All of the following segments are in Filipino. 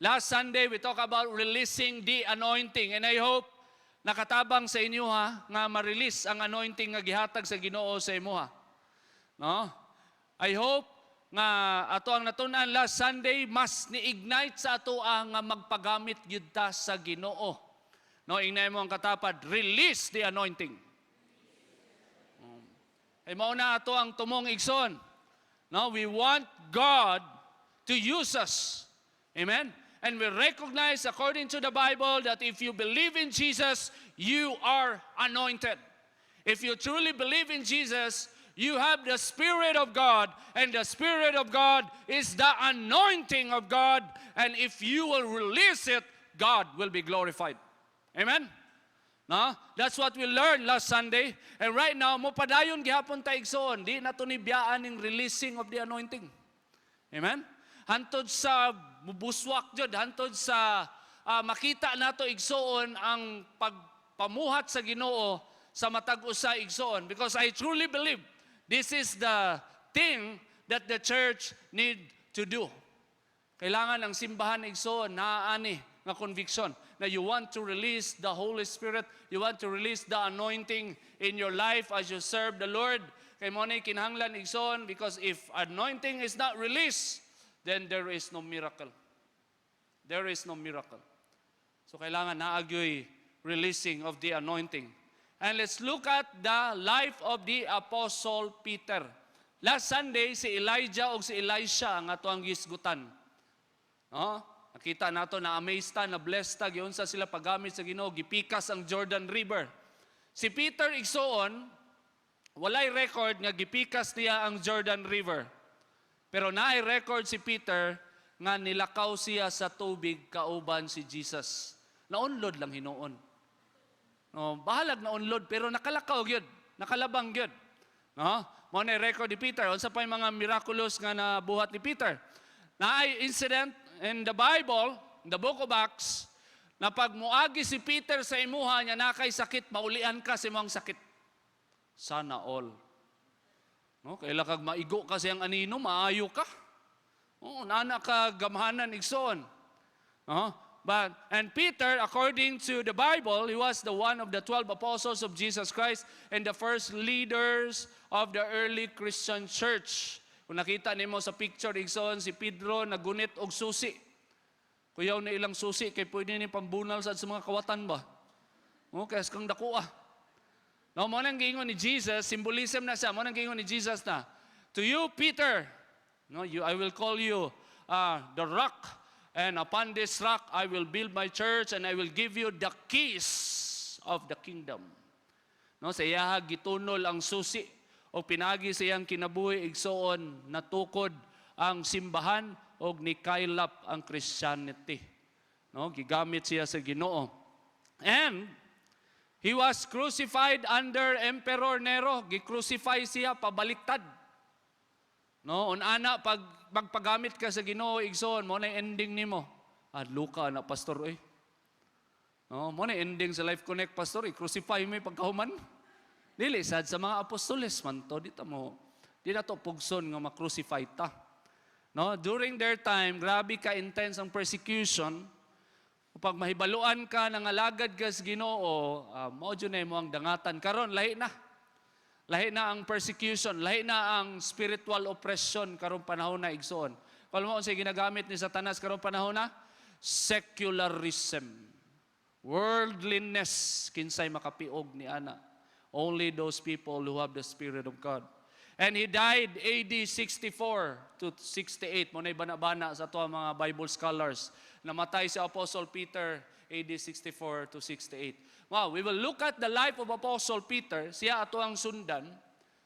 Last Sunday, we talk about releasing the anointing. And I hope nakatabang sa inyo ha, nga ma-release ang anointing nga gihatag sa Ginoo sa imo ha. No? I hope nga ato ang natunan last Sunday, mas ni-ignite sa ato nga magpagamit gyud ta sa Ginoo. No, ingnay mo ang katapad, release the anointing. Ay mao na ato ang tumong igsoon. No, we want God to use us. Amen? And we recognize according to the Bible that if you believe in Jesus, you are anointed. If you truly believe in Jesus, you have the Spirit of God, and the Spirit of God is the anointing of God, and if you will release it, God will be glorified. Amen? No? That's what we learned last Sunday. And right now, mo padayon gihapon ta igsoon, di na to ni biyaan ning releasing of the anointing. Amen? Hantod sa mubuswak jud, hantod sa makita nato igsoon ang pagpamuhat sa Ginoo sa matag usa igsoon, because I truly believe this is the thing that the church need to do. Kailangan ang simbahan igsoon naaani nga conviction na you want to release the Holy Spirit, you want to release the anointing in your life as you serve the Lord. Kay mo na kinahanglan igsoon, because if anointing is not released, then there is no miracle. There is no miracle. So kailangan naagyoy releasing of the anointing. And let's look at the life of the Apostle Peter. Last Sunday, si Elijah o si Elisha ang ato ang gisgutan. No? Nakita nato na amazed ta, na blessed ta, giunsa sila paggamit sa Ginoo, gipikas ang Jordan River. Si Peter igsoon, walay record nga gipikas niya ang Jordan River. Pero naay record si Peter nga nilakaw siya sa tubig kauban si Jesus. Naunlod lang hinuon. No, bahalag na unlod pero nakalakaw gyud, nakalabang gyud. No? Mao na record ni Peter. Unsa pa yung mga miraculous nga nabuhat ni Peter? Naay incident in the Bible, in the book of Acts, na pag muagi si Peter sa imuha niya nakay sakit, maulian ka sa imong sakit. Sana all. No, kaila kag maigo kasi ang anino, maayo ka. Oh, nana ka gamhanan igsoon. No? And Peter, according to the Bible, he was the one of the 12 apostles of Jesus Christ and the first leaders of the early Christian church. Kung nakita nimo sa picture, igsoon, si Pedro nagunit og susi. Kuyaw na ilang susi, kay pwede ni pambunal sa mga kawatan ba? Okay, kang dakuha. No, mo nang giingon ni Jesus, symbolism na siya, mo nang giingon ni Jesus na, to you, Peter, no, I will call you the rock, and upon this rock I will build my church, and I will give you the keys of the kingdom. No, sa iya gitunol ang susi, o pinagi sa iyang kinabuhi igsoon, natukod ang simbahan, o nikaylap ang Christianity. No, gigamit siya sa Ginoo. And he was crucified under Emperor Nero. Gi-crucify siya pabaliktad. No, unana pag magpagamit ka sa Ginoo igsoon, mo na ending nimo. Adlo ka na pastor oy. No, mo na ending sa Life Connect pastor, i-crucify mo pagkahuman. Dili sad sa mga apostoles man to, dito mo. Di na to pugson nga ma-crucify ta. No, during their time, grabe ka intense ang persecution. Kapag mahibaluan ka nang alagad ka sa Ginoo, mao jud na mo ang dangatan karon, lahi na. Lahi na ang persecution, lahi na ang spiritual oppression karong panahon na igsoon. Kung mo unsay ginagamit ni Satanas karong panahon na, secularism, worldliness, kinsay makapiog ni ana. Only those people who have the Spirit of God. And he died AD 64 to 68. Mo nay bana-bana sa ato mga Bible scholars. Namatay si Apostle Peter AD 64 to 68. Wow, we will look at the life of Apostle Peter. Siya ato ang sundan.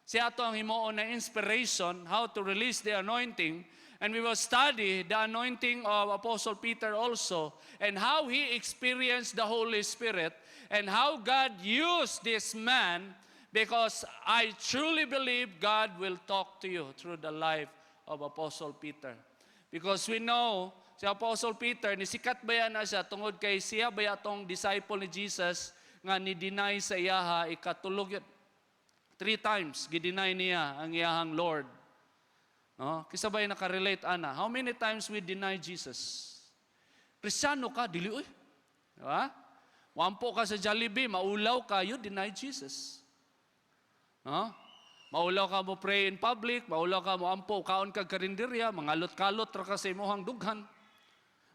Siya ato ang himuon na inspiration how to release the anointing. And we will study the anointing of Apostle Peter also, and how he experienced the Holy Spirit, and how God used this man, because I truly believe God will talk to you through the life of Apostle Peter. Because we know, si Apostle Peter, nisikat ba yan na siya tungod kay siya ba itong disciple ni Jesus nga ni-deny sa iyaha, ikatulog yun. 3 times, gideny niya ang iyahang Lord. No? Kisa ba yung nakarelate, ana? How many times we deny Jesus? Kristyano ka, dili oy. Diba? Wampo ka sa Jollibee, maulaw ka, you deny Jesus. No? Maulaw ka mo pray in public, maulaw ka mo ampo, kaon ka karinderya, mangalot-kalot ra ka sa imuhang dughan.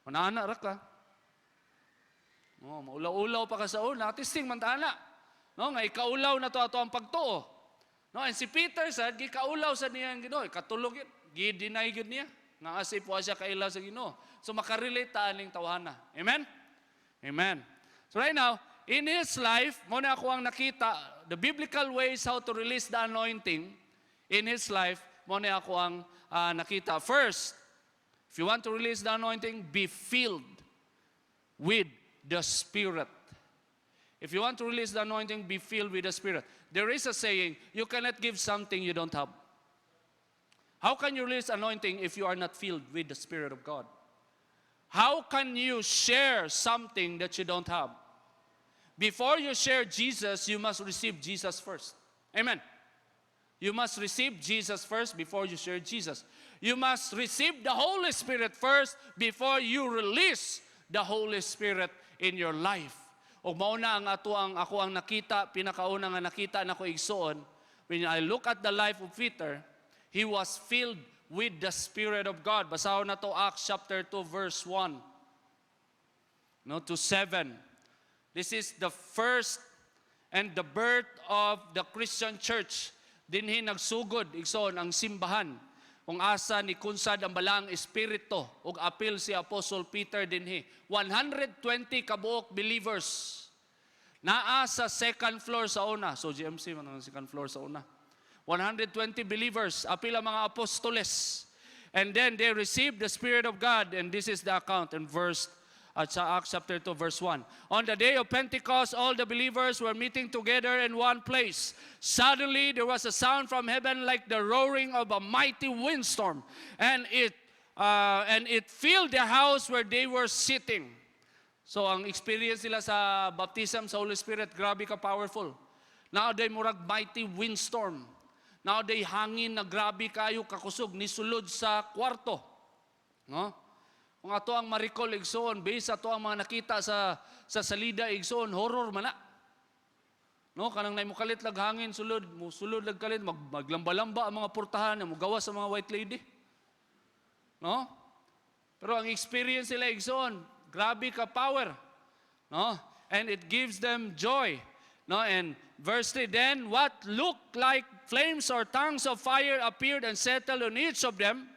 Manana ra ka. No, maulaw-ulaw pa ka sa una, testing man tana. No, nga ikaulaw na to ato ang pagtuo. No, and si Peter said, gikaulaw sa niya ang Ginoo, katulog yun, gi-deny gid niya. Nga asay po siya kailaw sa Ginoo. So makarelate ta aning tawhana. Amen? Amen. So right now, in his life, muna ako ang nakita, the biblical ways how to release the anointing in his life, muna ako ang nakita. First, if you want to release the anointing, be filled with the Spirit. If you want to release the anointing, be filled with the Spirit. There is a saying, you cannot give something you don't have. How can you release anointing if you are not filled with the Spirit of God? How can you share something that you don't have? Before you share Jesus, you must receive Jesus first. Amen. You must receive Jesus first before you share Jesus. You must receive the Holy Spirit first before you release the Holy Spirit in your life. O mauna ang ako ang nakita, pinakauna nga nakita na ko igsoon, when I look at the life of Peter, he was filled with the Spirit of God. Basahon na to Acts chapter 2 verse 1 to 7. This is the first and the birth of the Christian church. Dinhi nagsugod igsoon ang simbahan. Kung asa ni kunsad ang balang espiritu ug apil si Apostle Peter dinhi. 120 kabuok believers. Naa sa second floor sa una. So GMC man ang second floor sa una. 120 believers, apil ang mga apostoles. And then they received the Spirit of God. And this is the account in Acts chapter 2 verse 1. On the day of Pentecost, all the believers were meeting together in one place. Suddenly there was a sound from heaven like the roaring of a mighty windstorm. And it filled the house where they were sitting. So ang experience nila sa baptism sa Holy Spirit, grabe ka powerful. Now they murag mighty windstorm. Now they hangin na grabe kayo kakusog ni sulod sa kwarto. No? Kung ato ang maricol igsoon, based ato ang mga nakita sa salida igsoon, horror man na. No, kanang nay mo kalit lag hangin sulod lag kalit maglamba-lamba ang mga portahan, mo gawas sa mga white lady. No? Pero ang experience nila igsoon, grabe ka power. No? And it gives them joy. No, and verse 3, then what looked like flames or tongues of fire appeared and settled on each of them.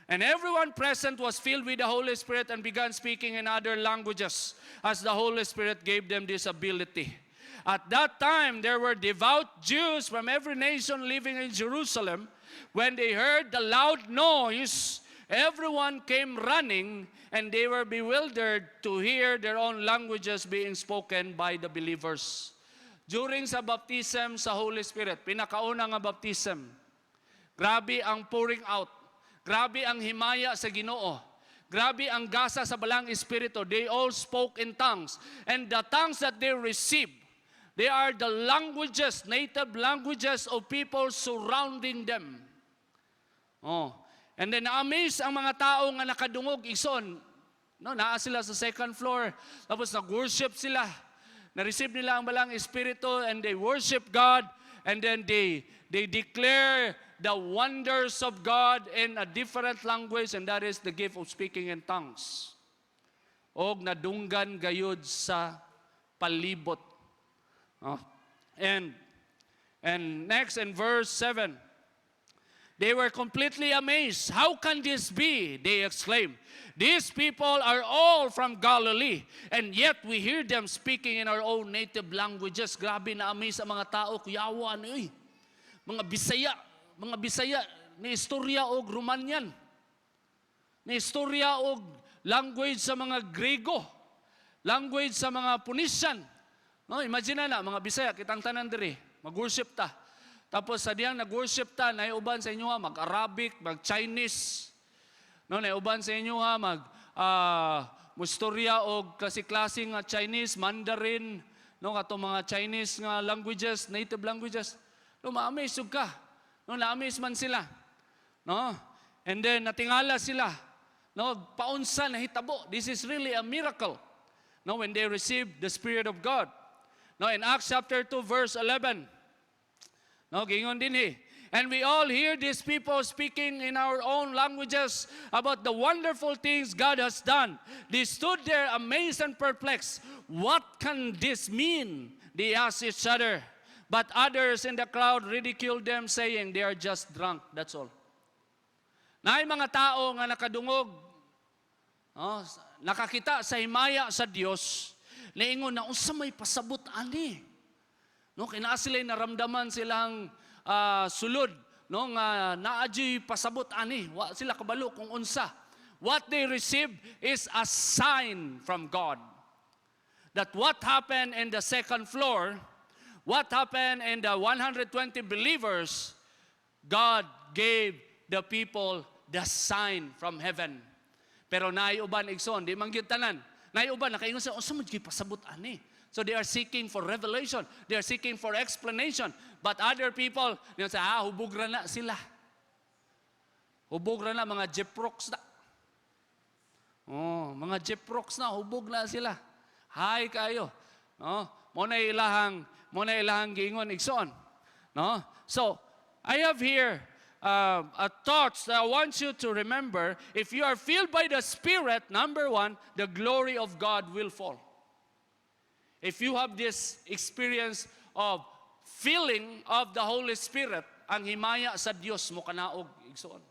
And everyone present was filled with the Holy Spirit and began speaking in other languages as the Holy Spirit gave them this ability. At that time, there were devout Jews from every nation living in Jerusalem. When they heard the loud noise, everyone came running, and they were bewildered to hear their own languages being spoken by the believers. During sa baptism sa Holy Spirit, pinakauna nga baptism, grabe ang pouring out. Grabe ang himaya sa Ginoo. Grabe ang gasa sa balang espiritu. They all spoke in tongues. And the tongues that they received, they are the languages, native languages of people surrounding them. Oh. And then na-amaze ang mga tao nga nakadungog igsoon. No, naa sila sa second floor. Tapos nag-worship sila. Na-receive nila ang balang espiritu and they worship God. And then they declare the wonders of God in a different language, and that is the gift of speaking in tongues. Og nadunggan gayud sa palibot. And next in verse 7, they were completely amazed. How can this be? They exclaimed. These people are all from Galilee, and yet we hear them speaking in our own native languages. Grabe na amaze ang mga tao, kuyawan, mga Bisaya, ni istorya og Romanian, ni istorya og language sa mga Grego, language sa mga Phoenician. No, imagine na mga Bisaya, kitang tanan diri, mag-worship ta. Tapos sa diyang nag-worship ta, naiuban sa inyo mag-Arabic, mag-Chinese. No, naiuban sa inyo mustorya og klase-klase nga Chinese, Mandarin, no, kato mga Chinese nga languages, native languages. No, ma-amaze ka. No, na-amaze man sila. No? And then natingala sila. No, paunsa na hitabo. This is really a miracle. No, when they received the Spirit of God. No, in Acts chapter 2 verse 11. No, gingon din And we all hear these people speaking in our own languages about the wonderful things God has done. They stood there amazed and perplexed. What can this mean? They asked each other. But others in the crowd ridiculed them, saying they are just drunk. That's all. Naay mga tao nga nakadungog, nakakita sa himaya sa Dios, niingon na unsa may pasabot ani. No, kinaa sila'y naramdaman silang sulod, no, nga naadyo'y pasabot ani. Wa sila kabalo kung unsa. What they received is a sign from God. That what happened in the second floor, what happened in the 120 believers, God gave the people the sign from heaven. Pero naiuban igsoon, di man gyud tanan. Naiuban nakaingon sa unsa man gyud pasabot ani. So they are seeking for revelation, they are seeking for explanation. But other people, niya sa hubog ra na sila. Hubog ra na mga jeprox na. Oh, mga jeprox na hubog na sila. Hay kayo. No? Mo na ilahang giingon igsoon. No? So, I have here a thoughts that I want you to remember. If you are filled by the Spirit, number one, the glory of God will fall. If you have this experience of feeling of the Holy Spirit, ang himaya sa Dios mo kanaog igsoon.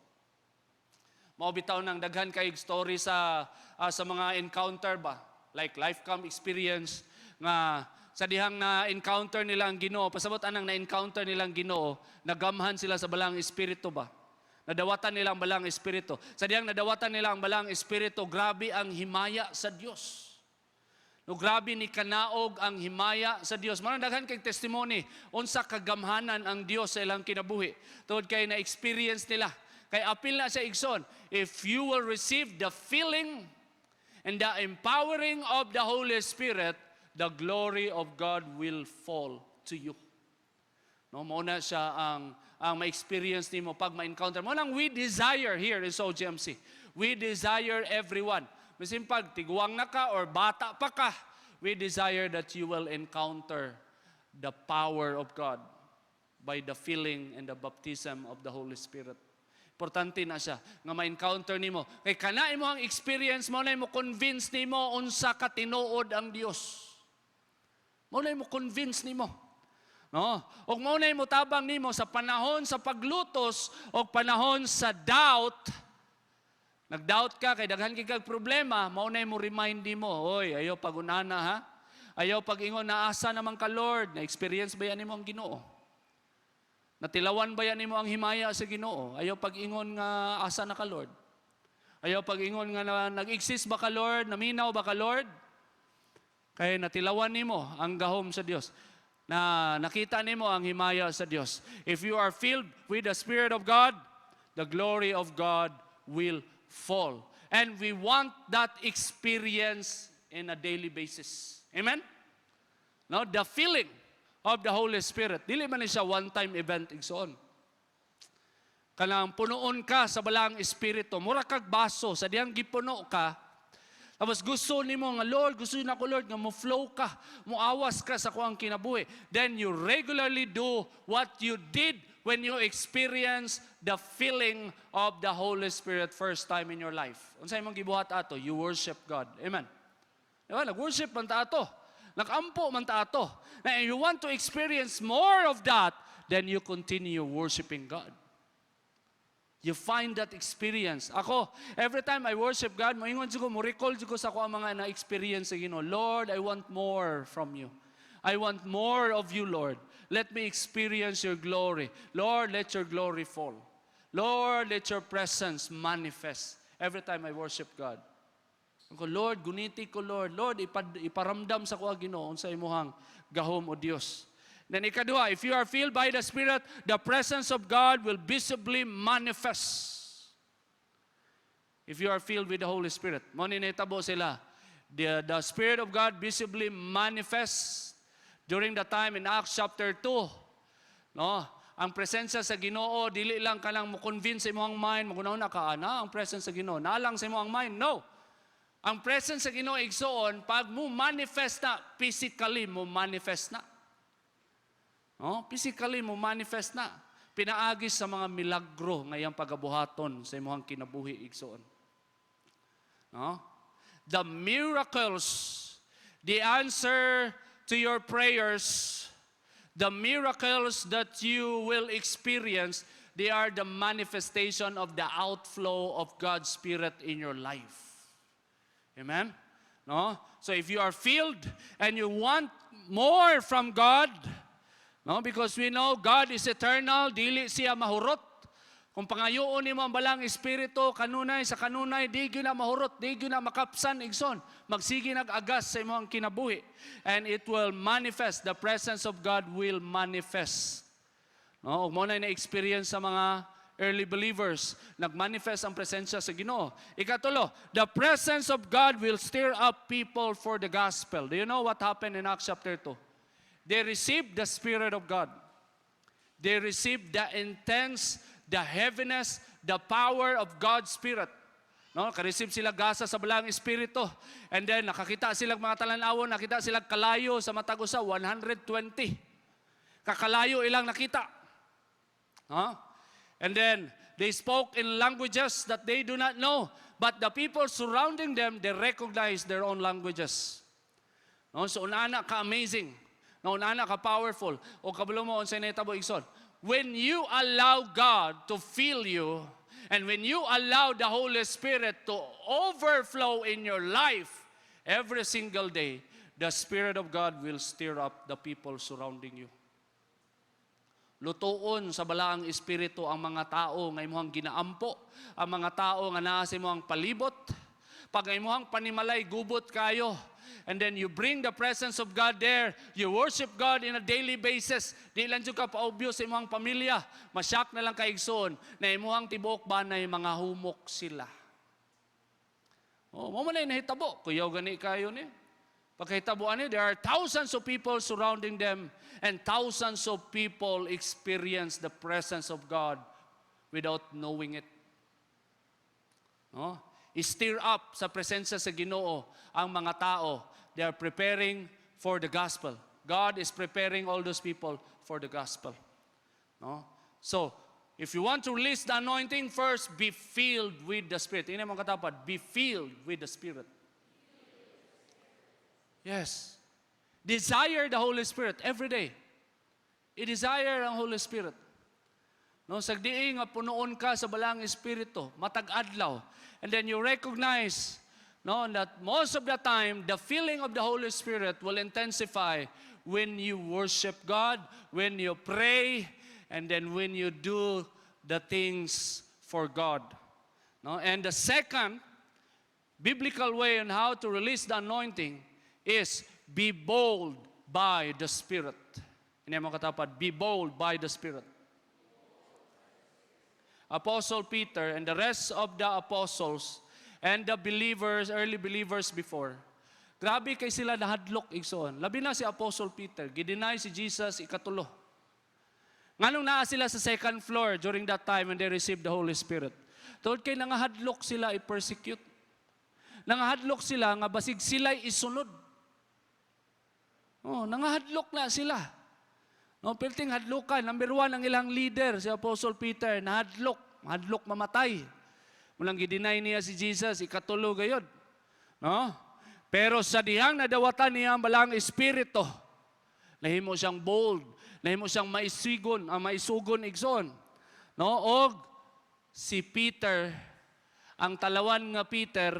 Mao bitaw nang daghan kay story sa mga encounter ba, like lifetime experience nga sa dihang na-encounter nila ang Ginoo, pasabot anang na-encounter nilang Ginoo, nagamhan sila sa balang espiritu ba? Nadawatan nila ang balang espiritu. Sa dihang nadawatan nila ang balang espiritu, grabe ang himaya sa Dios. No, grabe ni kanaog ang himaya sa Dios. Marang daghan kay testimony unsa kagamhanan ang Dios sa ilang kinabuhi. Tungod kay na-experience nila. Kay apil na sa igsoon, if you will receive the feeling and the empowering of the Holy Spirit, the glory of God will fall to you. No, mauna siya ang ma-experience nimo pag ma-encounter mo. Nang we desire here in SOGMC. We desire everyone. Masimpag, tiguang na ka or bata pa ka, we desire that you will encounter the power of God by the filling and the baptism of the Holy Spirit. Importante na siya nga ma-encounter nimo. Kay kana imo ang experience mo na mo convince nimo unsa ka tinuod ang Dios. Mo na mo convince nimo. No? Og mo na mo tabang nimo sa panahon sa paglutos o panahon sa doubt. Nag-doubt ka, kay daghan kag problema, maunay mo remind mo, oy, ayaw pagunana ha? Ayaw pag-ingon na asa naman ka Lord, na-experience ba yan nimo ang Ginoo? Natilawan ba yan nimo ang himaya sa Ginoo? Ayaw pag-ingon nga asa na ka Lord? Ayaw pag-ingon nga nag-exist ba ka Lord? Naminaw ba ka Lord? Kaya natilawan nimo ang gahom sa Dios. Na nakita nimo ang himaya sa Dios. If you are filled with the Spirit of God, the glory of God will fall. And we want that experience in a daily basis. Amen? No, the feeling of the Holy Spirit. Dili man siya one-time event igsoon. Kanang punuon ka sa balang espiritu, mura kag baso sa diyang gipuno ka. Tapos gusto nimo nga Lord, gusto na ko Lord nga mo flow ka, mo awas ka sa kuang kinabuhi. Then you regularly do what you did when you experience the feeling of the Holy Spirit first time in your life. Unsay imong gibuhat ato? You worship God. Amen. Diba? Nag-worship man ta ato. Nag-ampo man ta ato. Now, if you want to experience more of that, then you continue worshiping God. You find that experience. Ako, every time I worship God, moingon ko, mo recall ko sa ako ang mga na-experience sa Ginoo. Lord, I want more from you. I want more of you, Lord. Let me experience your glory. Lord, let your glory fall. Lord, let your presence manifest every time I worship God. Ako, Lord, guniti ko, Lord. Lord, iparamdam sa kuha Ginoo sa imuhang gahom o Dios. Then ikaduha, if you are filled by the Spirit, the presence of God will visibly manifest. If you are filled with the Holy Spirit. Mo ni natabo sila. The Spirit of God visibly manifests during the time in Acts chapter 2. No? ang presensya sa Ginoo dili lang ka lang mo convince sa imong mind, magunaw na ka ana ang presence sa Ginoo. Nalang sa imong mind. No. Ang presence sa Ginoo igsoon pag mo manifest na physically mo manifest na. No? Physically mo manifest na. Pinaagis sa mga milagro ngayang pagabuhaton sa imong kinabuhi igsoon. No? The miracles, the answer to your prayers, the miracles that you will experience, they are the manifestation of the outflow of God's Spirit in your life. Amen? No? So if you are filled and you want more from God, no? Because we know God is eternal, dili siya mahurot. Kung pangayoon nimo ang balang espiritu kanunay sa kanunay, di gyud na mahurot, di gyud na makapsan igsoon. Magsige nag-agas sa imong kinabuhi, and it will manifest. The presence of God will manifest. No, ug mo na experience sa mga early believers, nagmanifest ang presensya sa Ginoo. Ikatulo, the presence of God will stir up people for the gospel. Do you know what happened in Acts chapter 2? They received the Spirit of God. They received the intense, the heaviness, the power of God's Spirit. No, ka-receive sila gasa sa balang espiritu. And then nakakita sila mga talan-awon, nakita sila kalayo sa matag usa 120. Kakalayo ilang nakita. Huh? And then they spoke in languages that they do not know, but the people surrounding them, they recognize their own languages. No, so unana ka amazing. No, unana ka powerful. O kabalo mo unsay nahitabo igsoon. When you allow God to fill you, and when you allow the Holy Spirit to overflow in your life every single day, the Spirit of God will stir up the people surrounding you. Lutuon sa balaang espiritu ang mga tao nga imong ginaampo, ang mga tao nga naa sa imong palibot. Pag imong panimalay gubot kayo, and then you bring the presence of God there, you worship God in a daily basis. Di lang jud ka pa-obvious sa imong pamilya, masyak na lang kaigsoon na imong tibuok banay mga humok sila. Oh, mo man nahitabo, kuyaw gani kayo ni. Pagkahitabuan niya, there are thousands of people surrounding them, and thousands of people experience the presence of God without knowing it. No? I-stir up sa presensya sa Ginoo ang mga tao. They are preparing for the gospel. God is preparing all those people for the gospel. No? So, if you want to release the anointing, first be filled with the Spirit. Ini mga katapat, be filled with the Spirit. Yes. Desire the Holy Spirit every day. I-desire ang Holy Spirit. No, sagdiin nga punoon ka sa balang espiritu, matag adlaw. And then you recognize, no, that most of the time the feeling of the Holy Spirit will intensify when you worship God, when you pray, and then when you do the things for God. No, and the second biblical way on how to release the anointing is be bold by the Spirit. Ini mo katapat, be bold by the Spirit. Apostle Peter and the rest of the apostles and the believers, early believers before, grabe kay sila nahadlok igsoon. Labi na si Apostle Peter, gideny si Jesus ikatulo. Nganong naa sila sa second floor during that time when they received the Holy Spirit. Tungod kay nangahadlok sila i-persecute. Nangahadlok sila nga basig sila'y isunod. Oh, nangahadlok na sila. No, perting hadlokan. Number 1 ang ilang leader, si Apostle Peter, nahadlok. Hadlok mamatay. Mulang gidinay niya si Jesus, ikatulo gayod. No? Pero sa dihang nadawatan niya ang balang espiritu, nahimo siyang bold, nahimo siyang maisugon igsoon. No? Og si Peter, ang talawan nga Peter,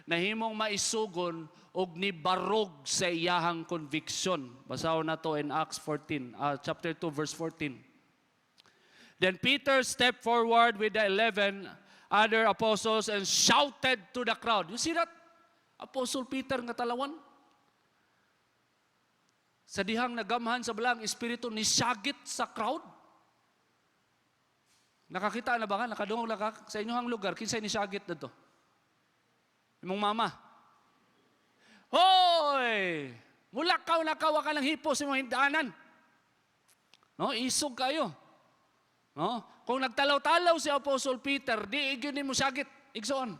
nahimong maisugon og nibarog sa iyahang conviction. Basahon na to in Acts 14, chapter 2, verse 14. Then Peter stepped forward with the 11 other apostles and shouted to the crowd. You see that? Apostle Peter nga talawan. Sa dihang nagamhan sa balang espiritu, nisagit sa crowd. Nakakita na ba ka? Nakadungog na ka? Sa inyong lugar, kinsay nisagit na to? Imong mama. Hoy! Mulakaw na kawa ka ng hipo sa mga hindaanan. No, isog kayo. No? Kung nagtalaw-talaw si Apostle Peter, di igyon mo sagit, igsoon.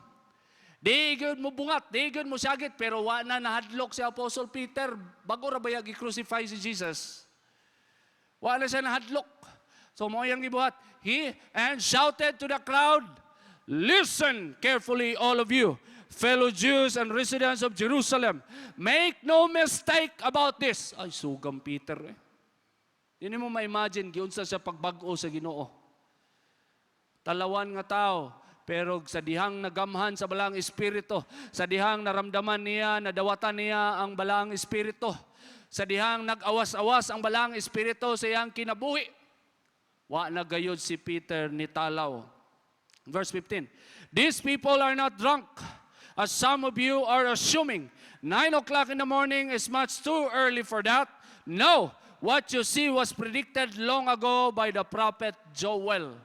Di igyon mo bungat, di igyon mo sagit, pero wa na nahadlok si Apostle Peter, bago ra bayag i-crucify si Jesus. Wa na siya nahadlok. So mo yang gibuhat, he and shouted to the crowd, "Listen carefully, all of you, fellow Jews and residents of Jerusalem. Make no mistake about this." Ay, sugam Peter eh. Hindi mo ma-imagine, giunsa siya pagbag-o sa Ginoo. Talawan nga tao, pero sa dihang nagamhan sa balang espiritu, sa dihang naramdaman niya, nadawatan niya ang balang espiritu, sa dihang nag-awas-awas ang balang espiritu sa iyang kinabuhi, wa na gayod si Peter ni talaw. Verse 15, "These people are not drunk, as some of you are assuming. 9 o'clock in the morning is much too early for that. No, what you see was predicted long ago by the prophet Joel."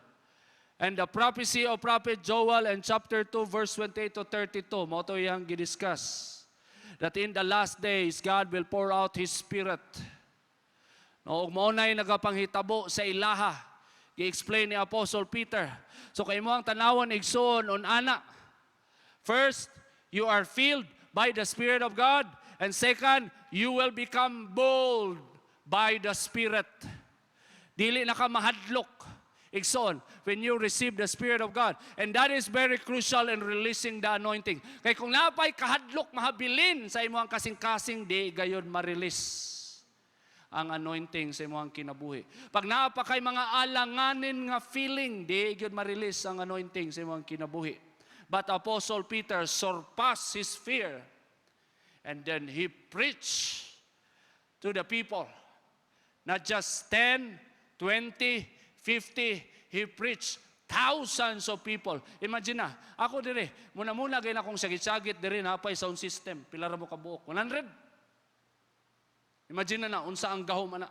And the prophecy of prophet Joel in chapter 2, verse 28 to 32, mo ito yung gidiscuss. That in the last days, God will pour out His Spirit. No, mo na'y nagapanghitabo sa ilaha. I-explain ni Apostle Peter. So kayo mo ang tanawon igsoon on ana. First, you are filled by the Spirit of God. And second, you will become bold by the Spirit. Dili na ka mahadlok. Igsoon, when you receive the Spirit of God. And that is very crucial in releasing the anointing. Kaya kung napay kahadlok, mahabilin sa imo ang kasing-kasing, di gayon ma-release ang anointing sa imo ang kinabuhi. Pag napakay mga alanganin nga feeling, di gayon ma-release ang anointing sa imo ang kinabuhi. But Apostle Peter surpassed his fear. And then he preached to the people. Not just 10, 20, 50, he preached thousands of people. Imagine na, ako dire, muna-muna gaya na akong sagit-sagit dire na pa sound system. Pilar mo kabuok? 100? Imagine na unsa ang gahom na.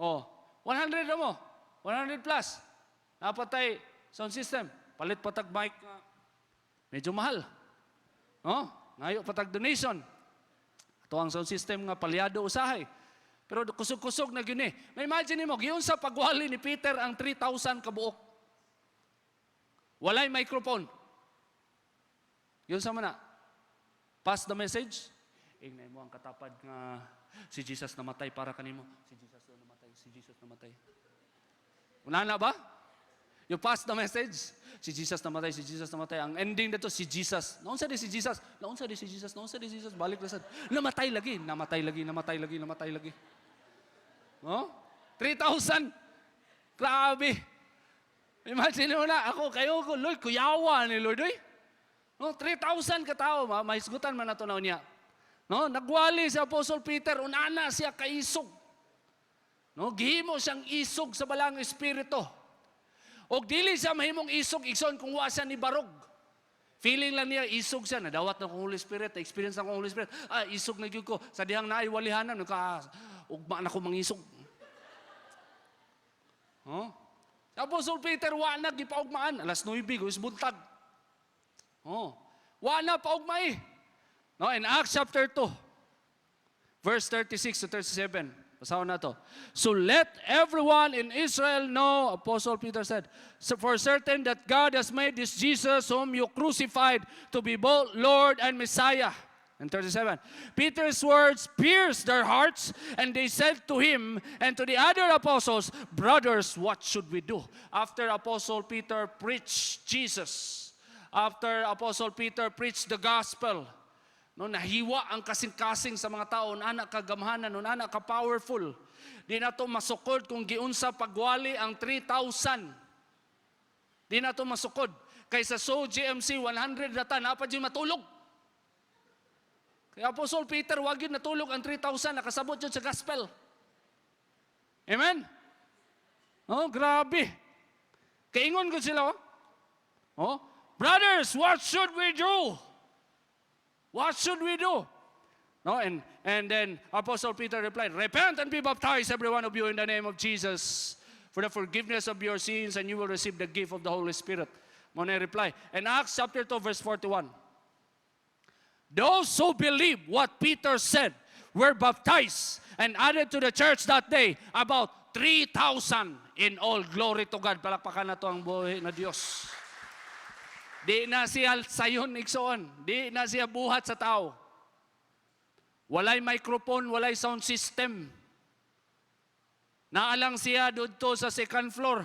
Oh, 100 na mo. 100 plus. Napatay sound system. Palit patag mic. Medyo mahal. Oh, ngayon patag donation. Ito ang sound system nga palyado usahay. Pero kusog-kusog na yun eh. Na-imagine mo, yun sa pagwali ni Peter ang 3,000 kabuok. Walay microphone. Yun sa mana. Pass the message. Ingnay mo ang katapad nga si Jesus namatay para kanimo. Si Jesus namatay. Si Jesus namatay. Una na ba? You pass the message. Si Jesus namatay. Si Jesus namatay. Ang ending dito, si Jesus. Naunsa di si Jesus? Naunsa di si Jesus? Naunsa di si Jesus? Balik na sad. Namatay lagi. Namatay lagi. Namatay lagi. Namatay lagi. Oh? 3,000. Grabe. Imagine mo na, ako, kayo ko, Lord, kuyawa ni Lord, eh. No, 3,000 katao, mahisgutan man na ito na niya. No, nagwali si Apostle Peter, unana siya kaisog. No, gihimo siyang isog sa balang espiritu. O dili siya mahimong isog, igsoon kung wa siya ni barog. Feeling lang niya, isog siya, nadawat na kong Holy Spirit, experience na kong Holy Spirit. Isog na yun ko, sa dihang naiwalihanan, ugma na ko mangisog. Oh? Apostle Peter, wa na gipaugmaan. Alas 9, guys, buntag. Oh. Wa na paugmay. No, in Acts chapter 2, verse 36 to 37. Basahin na to. "So let everyone in Israel know," Apostle Peter said, "for certain that God has made this Jesus whom you crucified to be both Lord and Messiah." And 37, "Peter's words pierced their hearts, and they said to him and to the other apostles, 'Brothers, what should we do?'" After Apostle Peter preached Jesus, after Apostle Peter preached the gospel, no, nahiwa ang kasing-kasing sa mga tao, anak kagamhanan, anak ka-powerful. Di na to masukod kung giunsa pagwali ang 3,000. Di na to masukod. Kaysa so GMC 100 data, napad yung matulog. Kaya Apostle Peter, wag yun natulog ang 3,000, nakasabot yun sa gospel. Amen? Oh, grabe. Kaingon ko sila, oh, "Brothers, what should we do? What should we do?" No, and then Apostle Peter replied, "Repent and be baptized, every one of you, in the name of Jesus, for the forgiveness of your sins, and you will receive the gift of the Holy Spirit." Muna reply. And Acts chapter 2, verse 41. "Those who believe what Peter said were baptized and added to the church that day about 3,000. in all. Glory to God. Palakpakan na to ang buhay na Diyos. Di na siya sayon igsoon. Di na siya buhat sa tao. Walay microphone, walay sound system. Naalang siya dito sa second floor.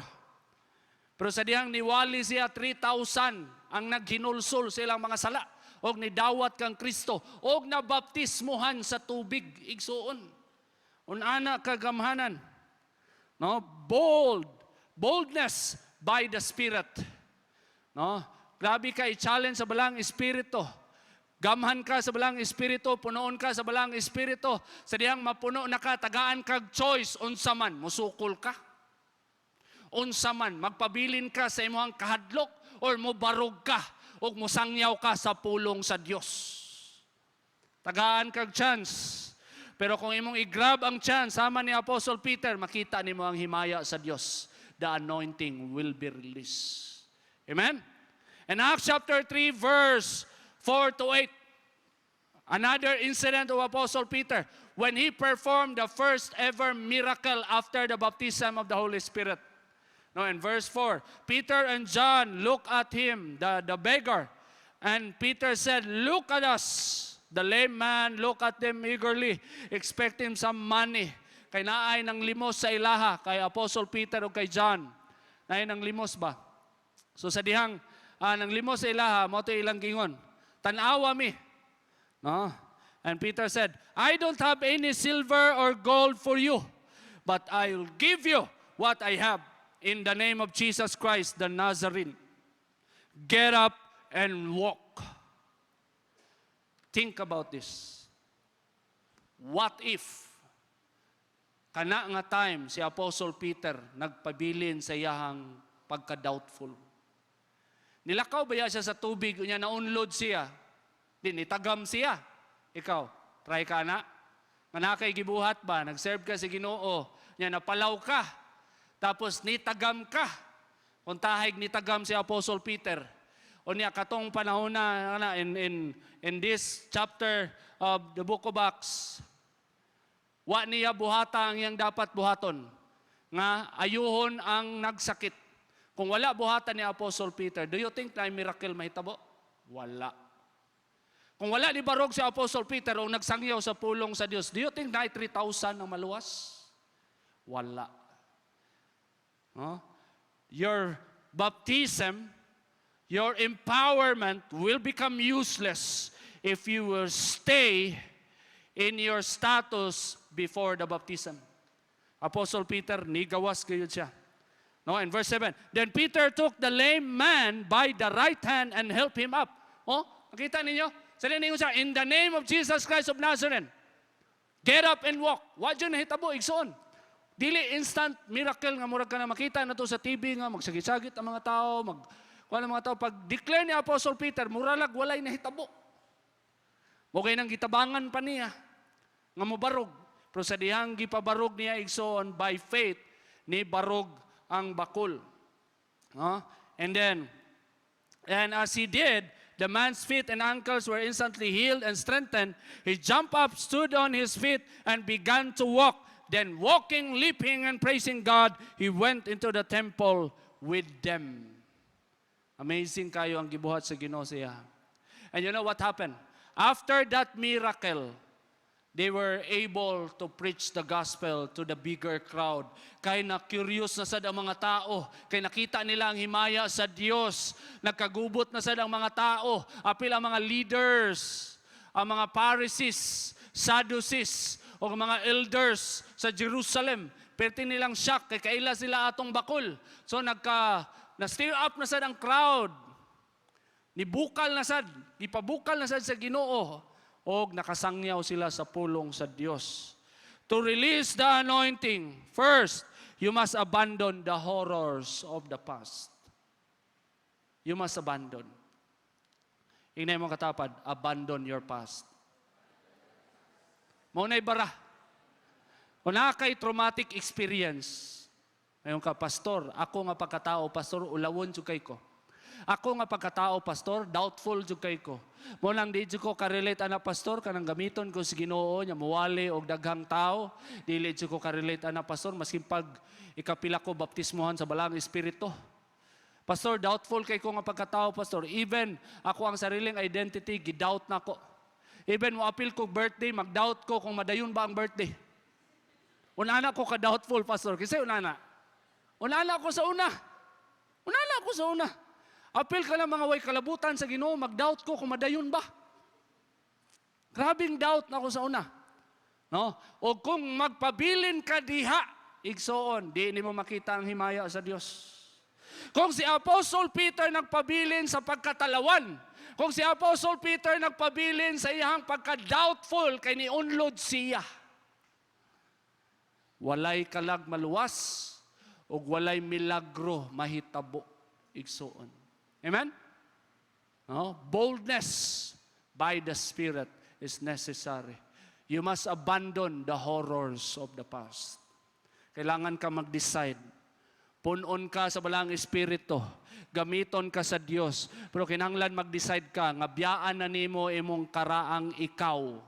Pero sa dihang niwali siya 3,000 ang naghinulsol sa ilang mga sala. Og nidawat kang Kristo. Og nabaptismuhan sa tubig. Igsoon. Unana kagamhanan. No? Boldness by the Spirit. No? Grabe ka i-challenge sa balang Espiritu. Gamhan ka sa balang Espiritu, punoon ka sa balang Espiritu. Sa dihang mapuno na ka, tagaan kag choice, unsa man, musukol ka. Unsa man, magpabilin ka sa imong kahadlok, or mubarog ka, o musangyaw ka sa pulong sa Dios. Tagaan kag chance. Pero kung imong i-grab ang chance, sama ni Apostle Peter, makita nimo ang himaya sa Dios. The anointing will be released. Amen? In Acts chapter 3, verse 4 to 8, another incident of Apostle Peter when he performed the first ever miracle after the baptism of the Holy Spirit. Now in verse 4, Peter and John look at him, the beggar, and Peter said, "Look at us." The lame man look at them eagerly, expecting some money. Kay naay ng limos sa ilaha, kay Apostle Peter o kay John. Naay ng limos ba? So sa dihang ng limos sa ilaha, mo ito ilang gingon. Tanawa mi. No? And Peter said, "I don't have any silver or gold for you, but I'll give you what I have. In the name of Jesus Christ, the Nazarene, get up and walk." Think about this. What if, kana nga time, si Apostle Peter nagpabilin sa iyahang pagka-doubtful. Nilakaw ba siya sa tubig, niya naunlod siya, nitagam siya. Ikaw, try ka na. Manakay gibuhat ba, nag-serve ka sa Ginoo, niya napalaw ka, tapos nitagam ka. Kung tahig nitagam si Apostle Peter. O niya, katong panahon na in this chapter of the book of Acts, wa niya buhata ang iyang dapat buhaton. Nga ayuhon ang nagsakit. Kung wala buhatan ni Apostle Peter, do you think na miracle mahitabo? Wala. Kung wala ni barog si Apostle Peter o nagsangyaw sa pulong sa Dios, do you think na 3,000 ang maluwas? Wala. Your baptism, your empowerment will become useless if you will stay in your status before the baptism. Apostle Peter, nigawas kayo siya. No, in verse 7, then Peter took the lame man by the right hand and helped him up. Oh, nakita ninyo? Sabi ninyo siya, in the name of Jesus Christ of Nazareth, get up and walk. What yun nahitabo, igsoon? Dili instant miracle nga murag ka na makita na to sa TV nga, magsagit-sagit ang mga tao, mga tao. Pag declare ni Apostle Peter, muralag walay nahitabo. Okay nang gitabangan pa niya, nga mubarog. Pero sa dihang gipabarog niya, igsoon, by faith, ni barog ang bakul. And as he did, the man's feet and ankles were instantly healed and strengthened. He jumped up, stood on his feet, and began to walk. Then walking, leaping, and praising God, he went into the temple with them. Amazing kayo ang gibuhat sa Ginoo siya. And you know what happened? After that miracle, they were able to preach the gospel to the bigger crowd. Kaya na curious na sad ang mga tao. Kaya nakita nila ang himaya sa Diyos. Nagkagubot na sad ang mga tao. Apil ang mga leaders, ang mga Pharisees, Sadducees, o mga elders sa Jerusalem. Perti nilang shock, kaya kaila sila atong bakul. So na-stir up na sad ang crowd. Nibukal na sad, ipabukal na sad sa Ginoo. O nakasangyaw sila sa pulong sa Diyos. To release the anointing, first, you must abandon the horrors of the past. You must abandon. Inay mo katapad, abandon your past. Maunay bara. Kung kay traumatic experience, ngayon ka, pastor, ako nga pagkatao, pastor, ulawon sukay ko. Ako nga pagkatao, pastor, doubtful jud kay ko. Mo lang di jud ko ka-relate ana pastor kanang gamiton ko si Ginoo nya muwali og daghang tao. Dili jud ko ka-relate ana pastor maski pag ikapila ko baptismohan sa balang espiritu. Pastor, doubtful kay ko nga pagkatao, pastor. Even ako ang sariling identity gidoubt na ko. Even mo appeal ko birthday, mag-doubt ko kung madayon ba ang birthday. Unana ko ka-doubtful, pastor. Kasi unana ko sa una. Apil ka lang mga way kalabutan sa Ginoo, mag-doubt ko kung madayon ba. Grabing doubt na ako sa una. No? O kung magpabilin ka diha, igsoon, di mo makita ang himaya sa Dios. Kung si Apostle Peter nagpabilin sa pagkatalawan, kung si Apostle Peter nagpabilin sa iyang pagka-doubtful, kay niunlod siya. Walay kalag maluwas, o walay milagro mahitabo, igsoon. Amen? No? Boldness by the Spirit is necessary. You must abandon the horrors of the past. Kailangan ka mag-decide. Punon ka sa balang espiritu. Gamiton ka sa Dios. Pero kinahanglan mag-decide ka, nga biyaan na nimo imong karaang ikaw.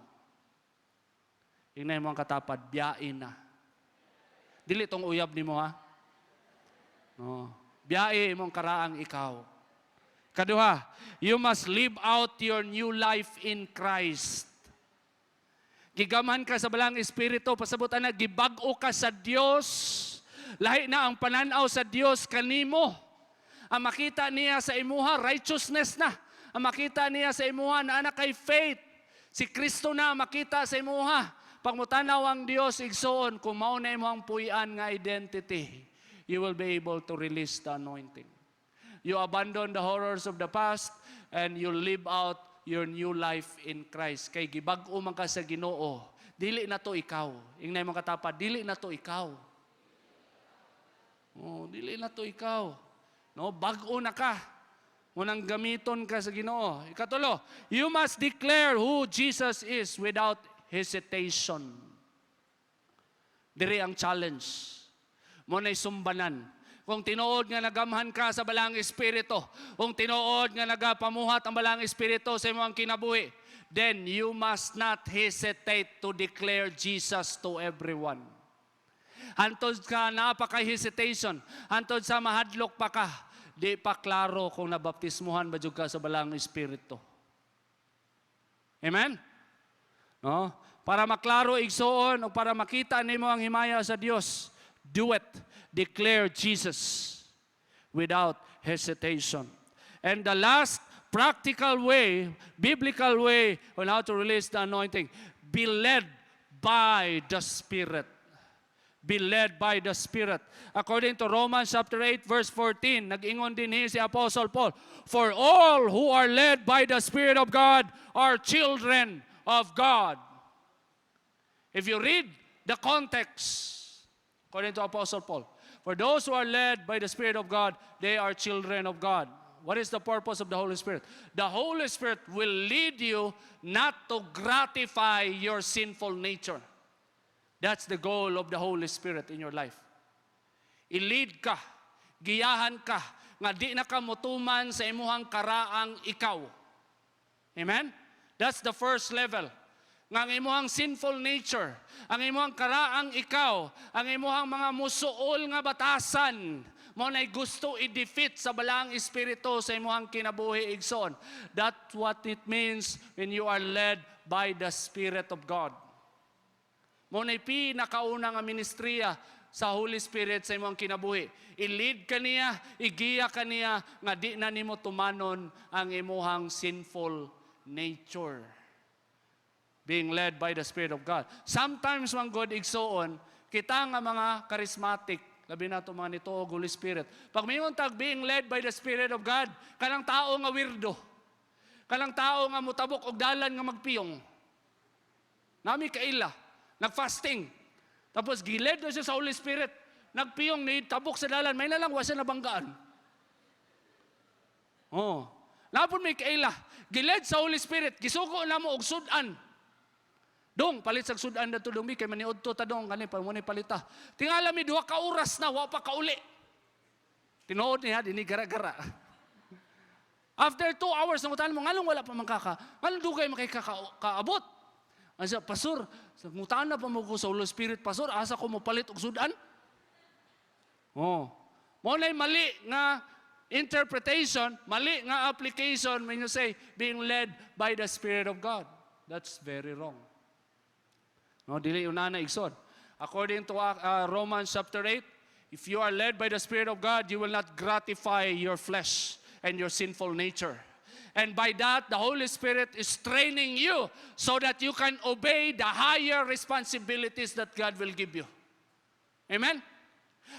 Ingnan mo ang katapad, biyain na. Dili tong uyab nimo ha. No. Biyae imong karaang ikaw. Kaduha, you must live out your new life in Christ. Gigamhan ka sa balang espiritu, pasabutan na, gibag-o ka sa Dios. Lahi na ang pananaw sa Dios kanimo. Ang makita niya sa imuha, righteousness na. Ang makita niya sa imuha, na anak kay faith. Si Kristo na makita sa imuha. Pag mutanaw ang Dios, igsoon, kung mao na imong puy-an nga identity, you will be able to release the anointing. You abandon the horrors of the past and you live out your new life in Christ. Kay gibag-o man ka sa Ginoo, dili na to ikaw. Ingnay mo katapad, dili na to ikaw. Oh, dili na to ikaw. No, bag-o na ka. Munang gamiton ka sa Ginoo. Ikatulo, you must declare who Jesus is without hesitation. Diri ang challenge. Mo na'y sumbanan. Kung tinuod nga nagamhan ka sa balang espiritu, kung tinuod nga nagapamuhat ang balang espiritu sa imong kinabuhi, then you must not hesitate to declare Jesus to everyone. Hantod ka napaka-hesitation, hantod sa mahadlok pa ka, di pa klaro kung nabaptismuhan ba jud ka sa balang espiritu. Amen? No? Para maklaro igsoon o para makita nimo ang himaya sa Dios, do it. Declare Jesus without hesitation. And the last practical way, biblical way on how to release the anointing, be led by the Spirit. Be led by the Spirit. According to Romans chapter 8 verse 14, nag-ingon din si Apostle Paul, for all who are led by the Spirit of God are children of God. If you read the context, according to Apostle Paul, for those who are led by the Spirit of God, they are children of God. What is the purpose of the Holy Spirit? The Holy Spirit will lead you not to gratify your sinful nature. That's the goal of the Holy Spirit in your life. I-lead ka, giyahan ka, nga di na ka mutuman sa imuhang karaang ikaw. Amen? That's the first level. Nga ang imuhang sinful nature, ang imuhang karaang ikaw, ang imuhang mga musuol nga batasan, mo na'y gusto i-defeat sa balang espiritu sa imuhang kinabuhi igsoon. That's what it means when you are led by the Spirit of God. Mo na'y pinakauna nga ministriya sa Holy Spirit sa imong kinabuhi. I-lead ka niya, igiya ka niya, nga di na nimo tumanon ang imuhang sinful nature. Being led by the Spirit of God. Sometimes, mga God, igsoon, kita nga mga charismatic, labi na ito mga nito, Holy Spirit. Pag may untag being led by the Spirit of God, kanang tao nga weirdo. Kanang tao nga mutabok og dalan nga magpiyong. Nami kaila, nag-fasting. Tapos giled na siya sa Holy Spirit. Nagpiyong ni tabok sa dalan, may nalang wasa na banggaan. Oh. Napon may kaila, giled sa Holy Spirit, gisuko na mo og sudan. Dong, palit sa sudan na ito, dong, kay maniod to, tadong, ganun, pa muna palita. Tingala mi, 2 ka oras na, wa pa kauli. Tinood niya, dini gara-gara. After 2 hours, nangutan mo, ngalong wala pa ngalong dugay makikakaabot. Ano siya, Pastor, nangutan na pa mo ko sa Holy Spirit, Pastor, asa ko mo palit og sudan? Oh. Mo na mali nga interpretation, mali nga application when you say, being led by the Spirit of God. That's very wrong. No, dili unana igsoon. According to Romans chapter 8, if you are led by the Spirit of God, you will not gratify your flesh and your sinful nature. And by that, the Holy Spirit is training you so that you can obey the higher responsibilities that God will give you. Amen?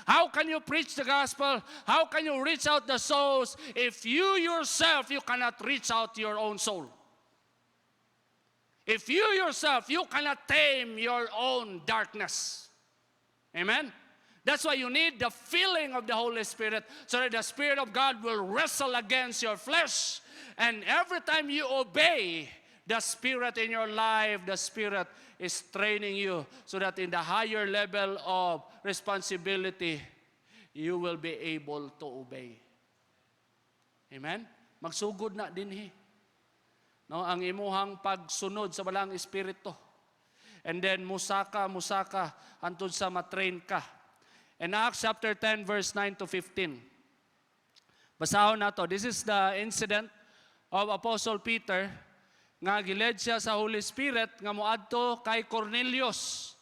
How can you preach the gospel? How can you reach out the souls if you yourself, you cannot reach out your own soul? If you yourself, you cannot tame your own darkness. Amen? That's why you need the filling of the Holy Spirit so that the Spirit of God will wrestle against your flesh. And every time you obey the Spirit in your life, the Spirit is training you so that in the higher level of responsibility, you will be able to obey. Amen? Magsugod na dinhi. No, ang imuhang pagsunod sa balang espiritu. And then musaka antod sa matrain ka. In Acts chapter 10 verse 9 to 15. Basahon nato. This is the incident of Apostle Peter nga giled siya sa Holy Spirit nga moadto kay Cornelius,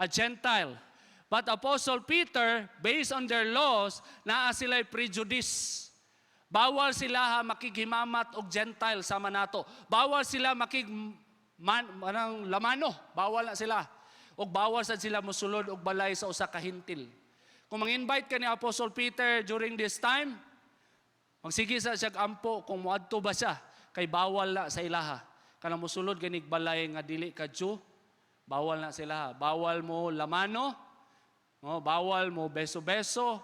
a Gentile. But Apostle Peter, based on their laws, naa sila'y prejudice. Bawal sila makighimamat og Gentile sama nato. Bawal sila lamano. Bawal na sila. Og bawal sad sila mosulod og balay sa usa ka hintil. Kung mang-invite ka ni Apostle Peter during this time, magsige sa siya ampo kung moadto ba siya kay bawal na sa ilaha. Kanang mosulod ganig balay nga dili ka Jew, bawal na sila. Bawal mo lamano, bawal mo beso-beso,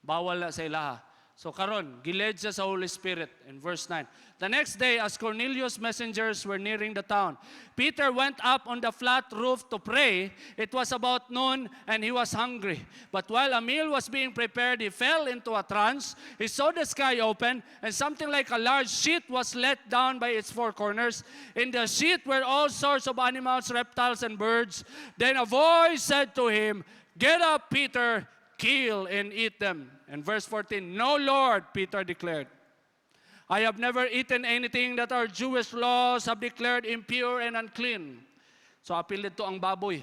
bawal na sa ilaha. So karon, giled siya sa Holy Spirit in verse 9. The next day, as Cornelius' messengers were nearing the town, Peter went up on the flat roof to pray. It was about noon, and he was hungry. But while a meal was being prepared, he fell into a trance. He saw the sky open, and something like a large sheet was let down by its four corners. In the sheet were all sorts of animals, reptiles, and birds. Then a voice said to him, "Get up, Peter, kill and eat them." And verse 14, "No, Lord," Peter declared. "I have never eaten anything that our Jewish laws have declared impure and unclean." So apil dito ang baboy.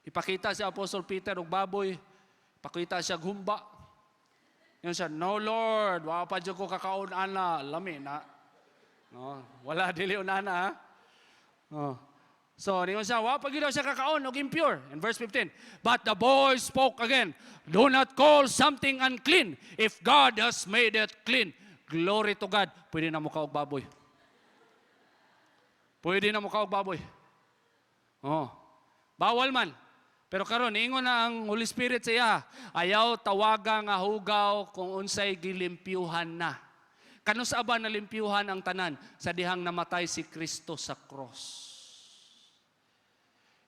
Ipakita si Apostle Peter og baboy. Ipakita siya gumba. Yun siya, "No, Lord, wala pa dyan ko kakaon ana, lami na." No, wala dili unana ha. No. So, niyon siya, wala pag siya kakaon o impure. In verse 15, "But the boy spoke again, 'Do not call something unclean if God has made it clean.'" Glory to God. Pwede na mo kaog baboy. Pwede na mo kaog baboy. Oh. Bawal man. Pero karon ingon na ang Holy Spirit sa iya, ayaw tawaga nga hugaw kung unsay gilimpyuhan na. Kano sa aba nalimpyuhan ang tanan sa dihang namatay si Kristo sa cross.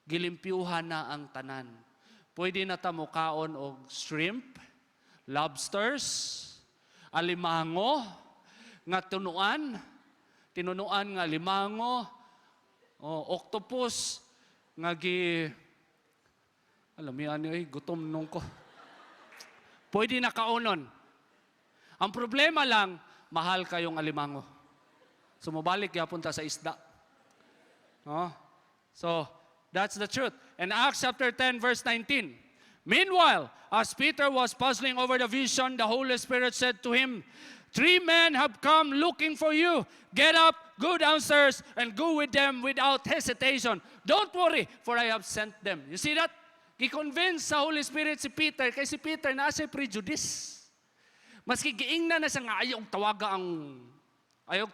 Gilimpyuhan na ang tanan. Pwede na ta mo kaon og shrimp, lobsters, alimango, nga tinunuan nga limango, octopus, nga alam mo yan, gutom nung ko. Pwede na kaonon. Ang problema lang, mahal kayong alimango. Sumubalik yapon ta sa isda. So, that's the truth. In Acts chapter 10, verse 19. "Meanwhile, as Peter was puzzling over the vision, the Holy Spirit said to him, 3 men have come looking for you. Get up, go downstairs, and go with them without hesitation. Don't worry, for I have sent them." You see that? Gi-convince sa Holy Spirit si Peter, kay si Peter na siya prejudice. Maski giingnan na siya nga ayaw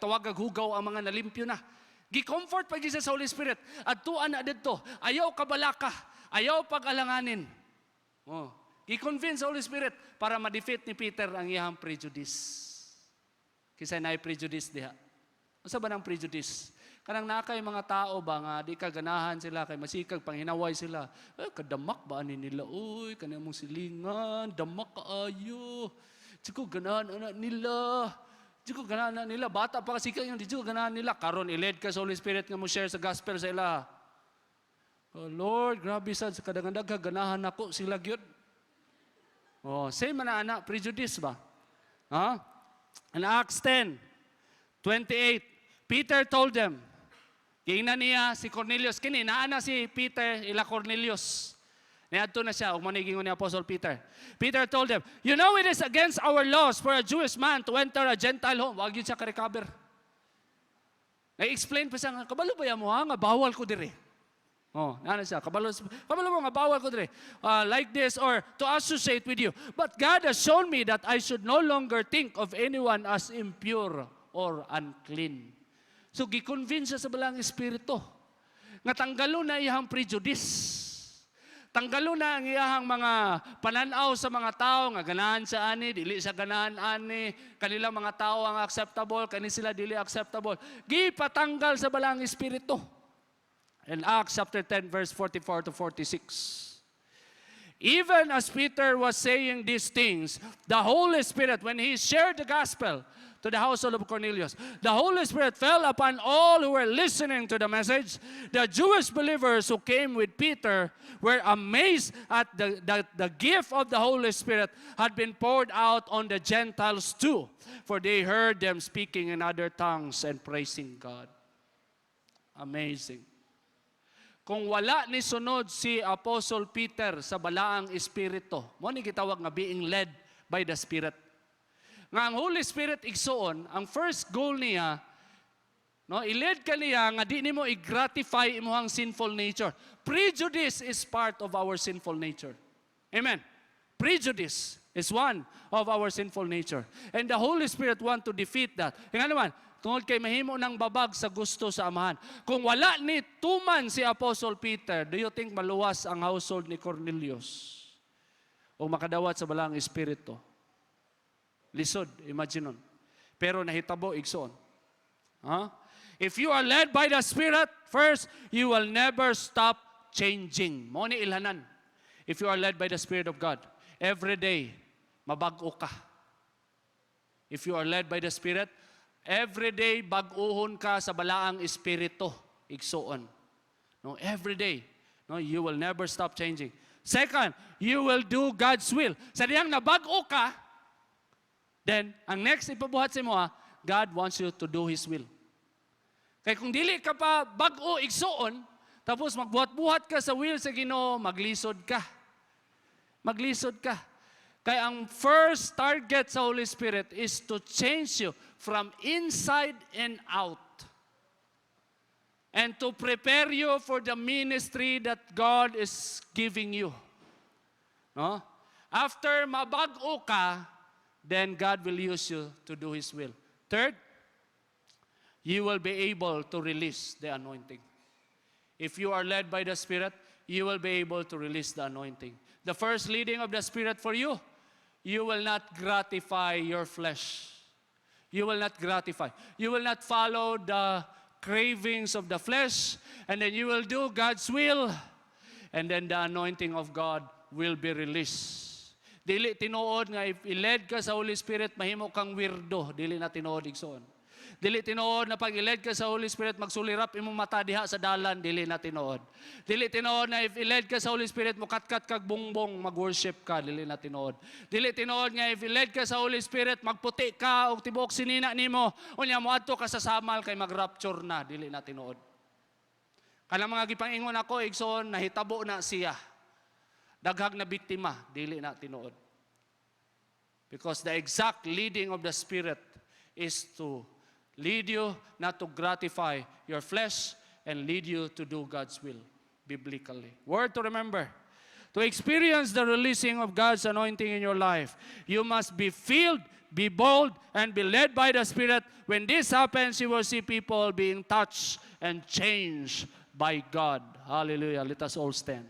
tawaga hugaw ang mga nalimpyo na. Gi-comfort pag isa sa Holy Spirit. At tuan na dito, ayaw kabalaka, ayaw pag-alanganin. Gi-convince sa Holy Spirit para ma-defeat ni Peter ang iyang prejudice. Kisay na prejudice diha. Ano ba ng prejudice? Kanang nakay mga tao ba nga, di ka ganahan sila, kay masikag, panghinaway sila. Kadamak ba ani nila? Uy, kanang mong silingan, damak kaayo. Tsiko ganahan anak nila. Di ko ganahan na nila. Bata pa kasi kayo, di ko ganahan nila. Karon iled ka sa Holy Spirit nga mo share sa gospel sa ila. Oh Lord, grabe sad sa kadang-dagha ganahan ako sila gyud. Oh, same man na anak, prejudice ba? Ha? In Acts 10:28, Peter told them, giingnan niya si Cornelius, kini naana si Peter ila Cornelius. Niadto na siya, ug mo gingon ni Apostle Peter. Peter told them, you know it is against our laws for a Jewish man to enter a Gentile home. Wag yun siya ka-recover. Na-explain pa siya nga, kabalo ba yan mo ha? Nga bawal ko dire. Oh, ano siya, kabalo mo nga bawal ko dire. Like this or to associate with you. But God has shown me that I should no longer think of anyone as impure or unclean. So, gi-convince siya sa balang espiritu. Nga tanggalo na iyang prejudice. Tanggalo na ang iyahang mga pananaw sa mga tao, nga ganahan sa ani, dili sa ganahan ani, kanilang mga tao ang acceptable, kani sila dili acceptable. Gipatanggal sa balang espiritu. In Acts chapter 10 verse 44 to 46. Even as Peter was saying these things, the Holy Spirit, when he shared the gospel to the household of Cornelius, the Holy Spirit fell upon all who were listening to the message. The Jewish believers who came with Peter were amazed at the gift of the Holy Spirit had been poured out on the Gentiles too, for they heard them speaking in other tongues and praising God. Amazing. Kung wala ni sunod si Apostle Peter sa balaang espiritu, mo ni gitawag nga being led by the Spirit. Nga ang Holy Spirit igsuon, ang first goal niya, no, i-lead ka niya nga di nimo i-gratify imuhang sinful nature. Prejudice is part of our sinful nature. Amen. Prejudice is one of our sinful nature. And the Holy Spirit want to defeat that. Nga naman, tungod kay mahimo ng babag sa gusto sa amahan. Kung wala ni tuman si Apostle Peter, do you think maluwas ang household ni Cornelius? O makadawat sa balang espiritu? Lisod, imagine nun. Pero nahitabo, igsoon. Huh? If you are led by the Spirit, first, you will never stop changing. Mo ni ilhanan. If you are led by the Spirit of God, every day, mabag-o ka. If you are led by the Spirit, every day, bag-uhon ka sa balaang espiritu, igsoon. No, every day, no, you will never stop changing. Second, you will do God's will. Sa diyang nabag-o ka, then, ang next ipabuhat sa mo, God wants you to do His will. Kaya kung dili ka pa bag-o igsoon, tapos magbuhat-buhat ka sa will sa Ginoo, maglisod ka. Maglisod ka. Kaya ang first target sa Holy Spirit is to change you from inside and out. And to prepare you for the ministry that God is giving you. No? After mabag-o ka, then God will use you to do His will. Third, you will be able to release the anointing. If you are led by the Spirit, you will be able to release the anointing. The first leading of the Spirit for you, you will not gratify your flesh. You will not gratify. You will not follow the cravings of the flesh, and then you will do God's will, and then the anointing of God will be released. Dili tinuod nga if i-led ka sa Holy Spirit, mahimo kang weirdo. Dili na tinuod igsoon. Dili tinuod na pag i-led ka sa Holy Spirit, magsulirap imong mata diha sa dalan. Dili na tinuod. Dili tinuod na if i-led ka sa Holy Spirit, mukatkat kag bongbong, mag-worship ka. Dili na tinuod. Dili tinuod nga if i-led ka sa Holy Spirit, magputi ka o tibuok sinina nimo. Unya mo adto ka sa samal kay mag-rapture na. Dili na tinuod. Kanang mga gipangingon ako igsoon, nahitabo na siya. Daghag na biktima, dili na tinuod. Because the exact leading of the Spirit is to lead you not to gratify your flesh and lead you to do God's will biblically. Word to remember. To experience the releasing of God's anointing in your life, you must be filled, be bold, and be led by the Spirit. When this happens, you will see people being touched and changed by God. Hallelujah. Let us all stand.